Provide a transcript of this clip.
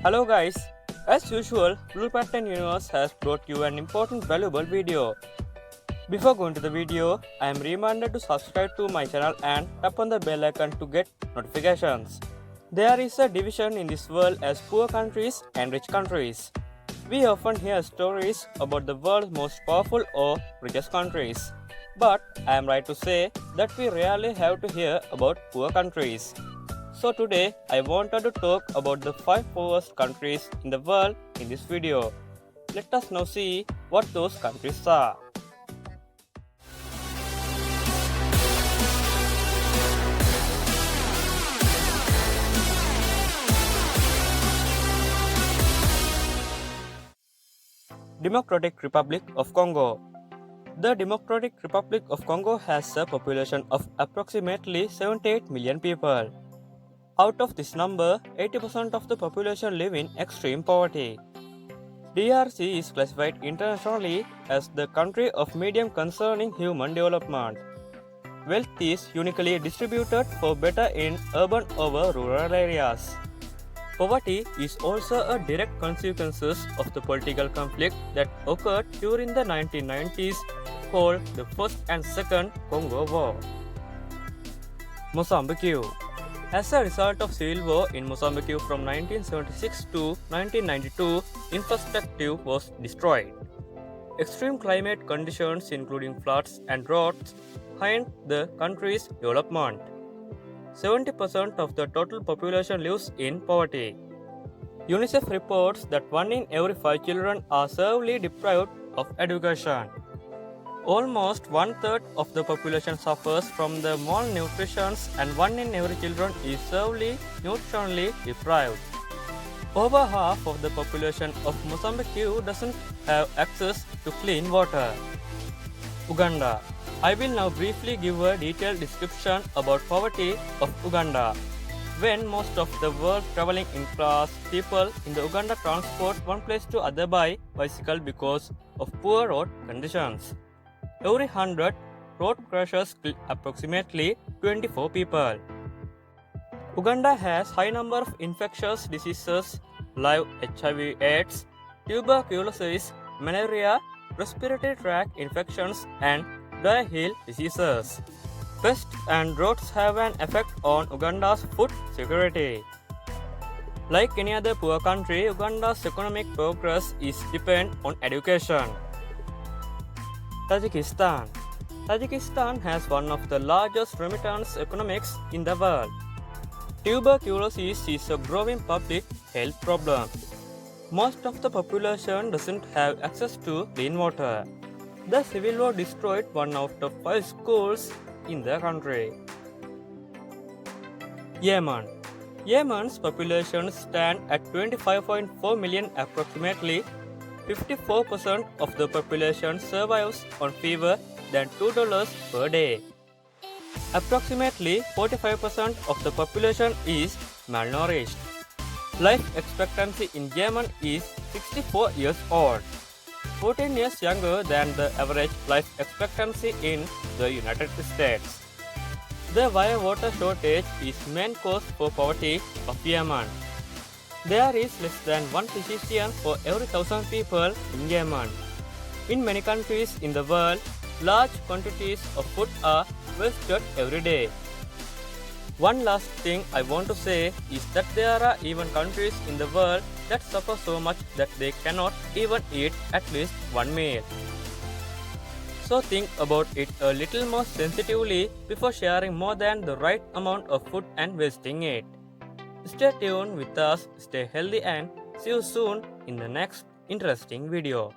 Hello guys, as usual, Blue Pattern Universe has brought you an important valuable video. Before going to the video, I am reminded to subscribe to my channel and tap on the bell icon to get notifications. There is a division in this world as poor countries and rich countries. We often hear stories about the world's most powerful or richest countries. But I am right to say that we rarely have to hear about poor countries. So today I wanted to talk about the 5 poorest countries in the world in this video. Let us now see what those countries are. Democratic Republic of Congo. The Democratic Republic of Congo has a population of approximately 78 million people. Out of this number, 80% of the population live in extreme poverty. DRC is classified internationally as the country of medium concerning human development. Wealth is uniquely distributed for better in urban over rural areas. Poverty is also a direct consequence of the political conflict that occurred during the 1990s called the First and Second Congo War. Mozambique. As a result of civil war in Mozambique from 1976 to 1992, infrastructure was destroyed. Extreme climate conditions including floods and droughts hindered the country's development. 70% of the total population lives in poverty. UNICEF reports that 1 in every 5 children are severely deprived of education. Almost 1/3 of the population suffers from the malnutrition and 1 in every children is severely nutritionally deprived. Over half of the population of Mozambique doesn't have access to clean water. Uganda. I will now briefly give a detailed description about poverty of Uganda. When most of the world traveling in class people in the Uganda transport one place to other by bicycle because of poor road conditions. Every 100 road crashes kill approximately 24 people. Uganda has high number of infectious diseases like HIV/AIDS, tuberculosis, malaria, respiratory tract infections, and diarrheal diseases. Pests and droughts have an effect on Uganda's food security. Like any other poor country, Uganda's economic progress is dependent on education. Tajikistan. Tajikistan has one of the largest remittance economies in the world. Tuberculosis is a growing public health problem. Most of the population doesn't have access to clean water. The civil war destroyed 1 out of 5 schools in the country. Yemen. Yemen's population stands at 25.4 million approximately. 54% of the population survives on fewer than $2 per day. Approximately 45% of the population is malnourished. Life expectancy in Yemen is 64 years old, 14 years younger than the average life expectancy in the United States. The dire water shortage is main cause for poverty of Yemen. There is less than 1 physician for every 1,000 people in Yemen. In many countries in the world, large quantities of food are wasted every day. One last thing I want to say is that there are even countries in the world that suffer so much that they cannot even eat at least one meal. So think about it a little more sensitively before sharing more than the right amount of food and wasting it. Stay tuned with us, stay healthy, and see you soon in the next interesting video.